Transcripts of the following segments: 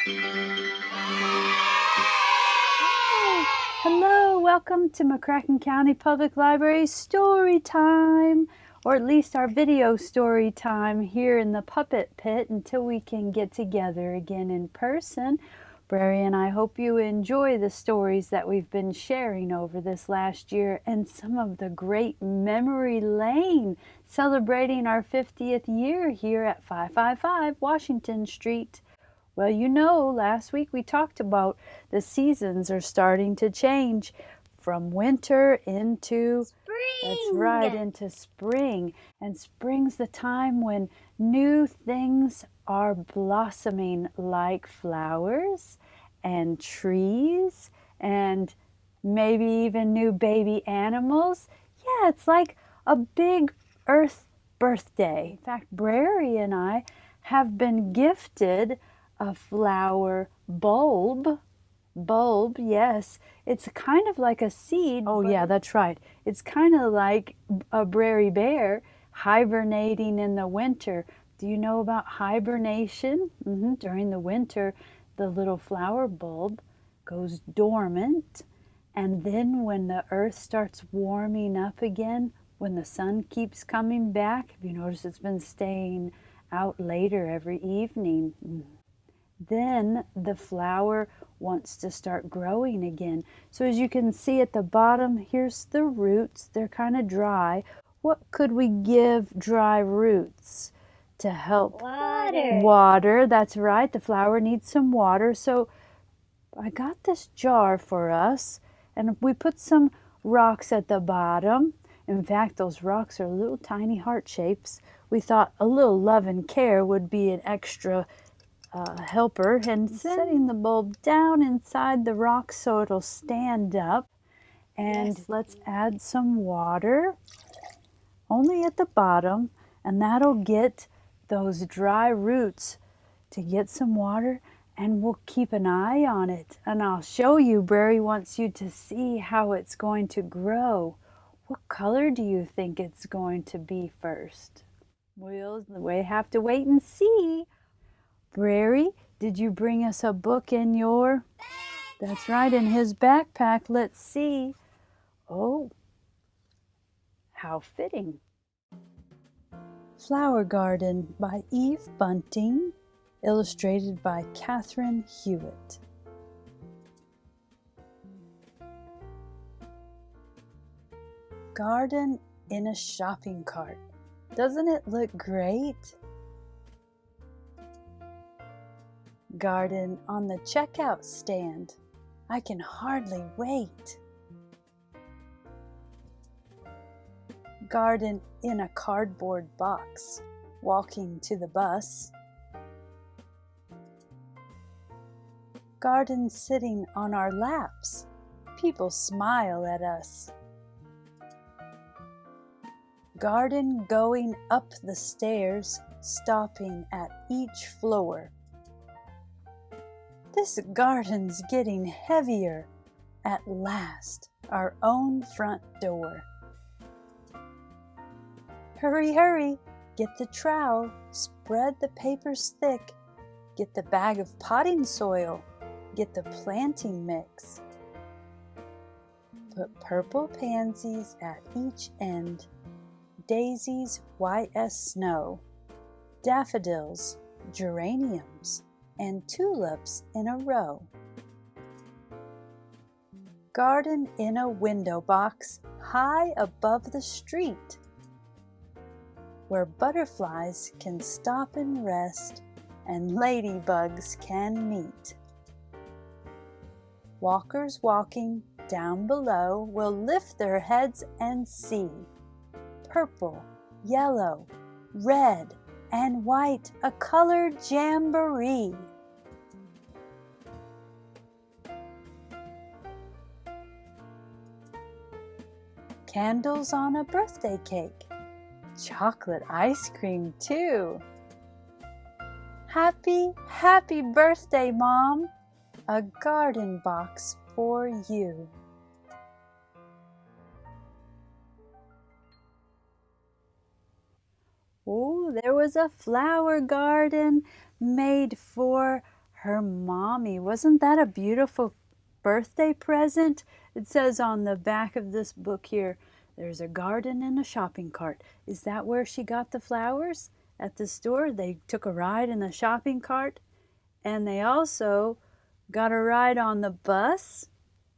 Oh, hello, welcome to McCracken County Public Library story time, or at least our video story time here in the puppet pit until we can get together again in person. Brary and I hope you enjoy the stories that we've been sharing over this last year and some of the great memory lane celebrating our 50th year here at 555 Washington Street. Well, you know, last week we talked about the seasons are starting to change from winter into spring. That's right, into spring. And spring's the time when new things are blossoming, like flowers and trees and maybe even new baby animals. Yeah, it's like a big earth birthday. In fact, Brary and I have been gifted a flower bulb, yes. It's kind of like a seed. Oh yeah, that's right. It's kind of like a Brary Bear hibernating in the winter. Do you know about hibernation? During the winter, the little flower bulb goes dormant, and then when the earth starts warming up again, when the sun keeps coming back, have you noticed it's been staying out later every evening? Then the flower wants to start growing again. So as you can see at the bottom, here's the roots. They're kind of dry. What could we give dry roots to help? Water. Water, that's right. The flower needs some water. So I got this jar for us, and we put some rocks at the bottom. In fact, those rocks are little tiny heart shapes. We thought a little love and care would be an extra helper, and setting the bulb down inside the rock so it'll stand up. And yes, let's add some water, only at the bottom, and that'll get those dry roots to get some water, and we'll keep an eye on it. And I'll show you, Brary wants you to see how it's going to grow. What color do you think it's going to be first? We'll have to wait and see. Brary, did you bring us a book in your? That's right, in his backpack. Let's see. Oh, how fitting. Flower Garden by Eve Bunting, illustrated by Kathryn Hewitt. Garden in a shopping cart. Doesn't it look great? Garden on the checkout stand. I can hardly wait. Garden in a cardboard box, walking to the bus. Garden sitting on our laps. People smile at us. Garden going up the stairs, stopping at each floor. This garden's getting heavier. At last, our own front door. Hurry, hurry, get the trowel, spread the papers thick, get the bag of potting soil, get the planting mix. Put purple pansies at each end, daisies white as snow, daffodils, geraniums, and tulips in a row. Garden in a window box high above the street, where butterflies can stop and rest and ladybugs can meet. Walkers walking down below will lift their heads and see purple, yellow, red, and white, a colored jamboree. Candles on a birthday cake, chocolate ice cream too. Happy, happy birthday, Mom! A garden box for you. Oh, there was a flower garden made for her mommy. Wasn't that a beautiful birthday present? It says on the back of this book here, there's a garden and a shopping cart. Is that where she got the flowers? At the store? They took a ride in the shopping cart, and they also got a ride on the bus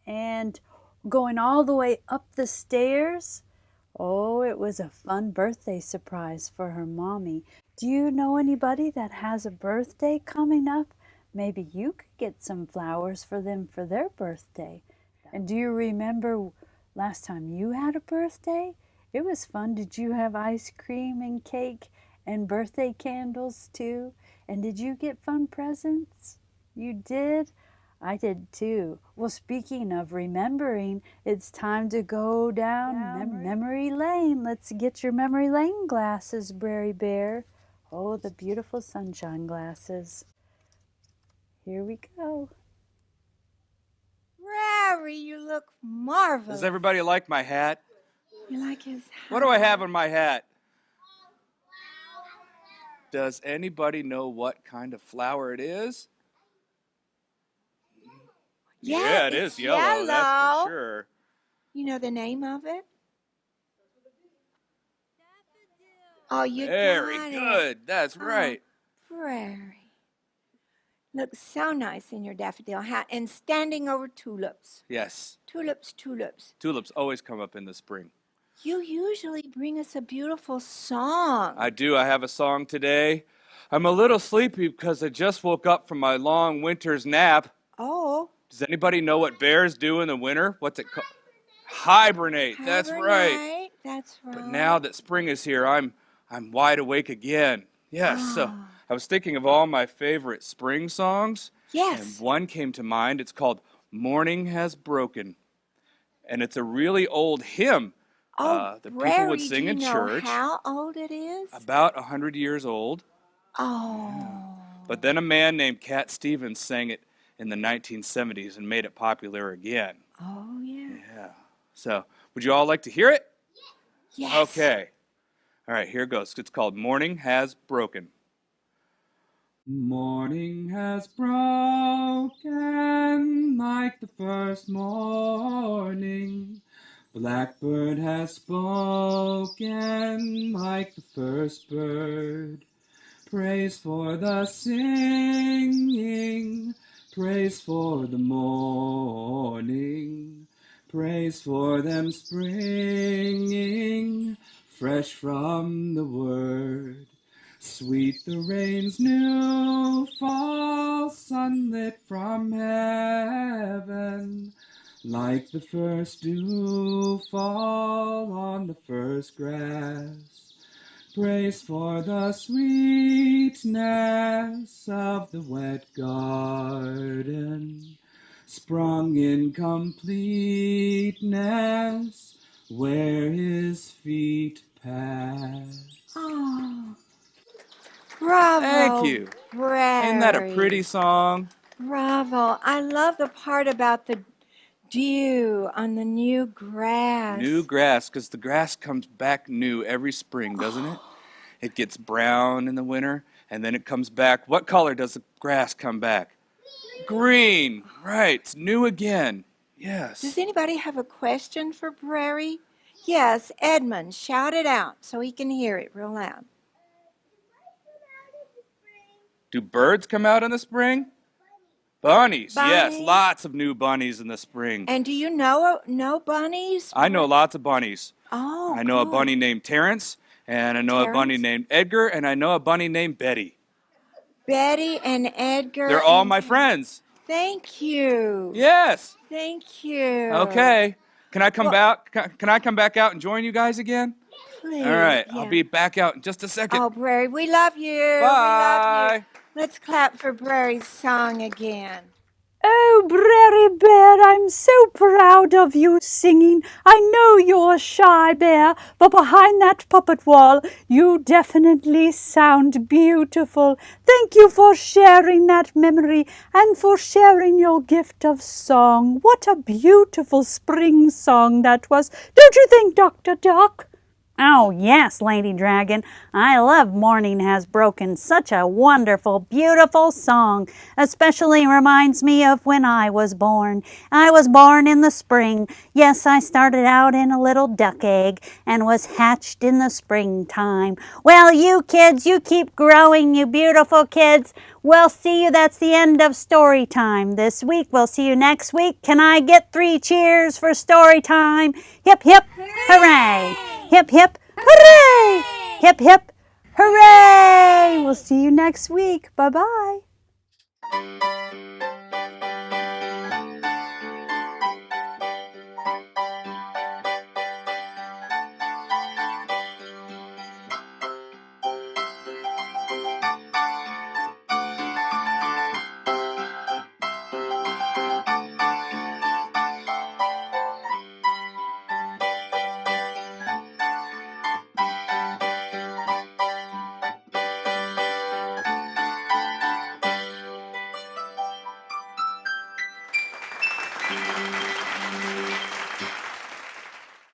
and going all the way up the stairs. Oh, it was a fun birthday surprise for her mommy. Do you know anybody that has a birthday coming up? Maybe you could get some flowers for them for their birthday. And do you remember last time you had a birthday? It was fun. Did you have ice cream and cake and birthday candles too? And did you get fun presents? You did? I did too. Well, speaking of remembering, it's time to go down memory lane. Let's get your memory lane glasses, Brary Bear. Oh, the beautiful sunshine glasses. Here we go. Brary, you look marvelous. Does everybody like my hat? You like his hat? What do I have on my hat? Does anybody know what kind of flower it is? Yeah, it is yellow, that's for sure. You know the name of it? Oh, you Very got good. it. That's right. Brary. Looks so nice in your daffodil hat and standing over tulips. Yes. Tulips, tulips. Tulips always come up in the spring. You usually bring us a beautiful song. I do. I have a song today. I'm a little sleepy because I just woke up from my long winter's nap. Oh. Does anybody know what bears do in the winter? What's it called? Hibernate. That's right. That's right. But now that spring is here, I'm wide awake again. Yes. So I was thinking of all my favorite spring songs. Yes. And one came to mind. It's called Morning Has Broken. And it's a really old hymn that people would sing in church. How old it is? About 100 years old. Oh. Yeah. But then a man named Cat Stevens sang it in the 1970s and made it popular again. Oh, yeah. Yeah. So, would you all like to hear it? Yes. Okay. All right, here goes. It's called Morning Has Broken. Morning has broken like the first morning. Blackbird has spoken like the first bird. Praise for the singing, praise for the morning, praise for them springing fresh from the word. Sweet the rain's new fall, sunlit from heaven, like the first dew fall on the first grass. Praise for the sweetness of the wet garden, sprung in completeness where his feet pass. Oh. Bravo. Thank you. Brary. Isn't that a pretty song? Bravo. I love the part about the dew on the new grass. New grass, because the grass comes back new every spring, doesn't it? It gets brown in the winter, and then it comes back. What color does the grass come back? Green. Right. It's new again. Yes. Does anybody have a question for Brary? Yes, Edmund, shout it out so he can hear it real loud. Do birds come out in the spring? Bunnies. Yes, Bunnies? lots of new bunnies in the spring. And do you know bunnies? I know lots of bunnies. Oh, I know a good. bunny named Terrence, and I know a bunny Terrence? named Edgar, and I know a bunny named Betty. Betty and Edgar. They're all my friends. Thank you. Yes. Thank you. Okay. Can I come back? Can I come back out and join you guys again? Please. All right. Yeah. I'll be back out in just a second. Oh, Brary, we love you. Bye. We love you. Let's clap for Brary's song again. Oh, Brary Bear, I'm so proud of you singing. I know you're a shy bear, but behind that puppet wall, you definitely sound beautiful. Thank you for sharing that memory and for sharing your gift of song. What a beautiful spring song that was. Don't you think, Dr. Duck? Oh, yes, Lady Dragon. I love Morning Has Broken. Such a wonderful, beautiful song. Especially reminds me of when I was born. I was born in the spring. Yes, I started out in a little duck egg and was hatched in the springtime. Well, you kids, you keep growing, you beautiful kids. We'll see you. That's the end of story time this week. We'll see you next week. Can I get 3 cheers for story time? Hip, hip, hooray! Hip, hip, hooray! Hip, hip, hooray! We'll see you next week. Bye-bye.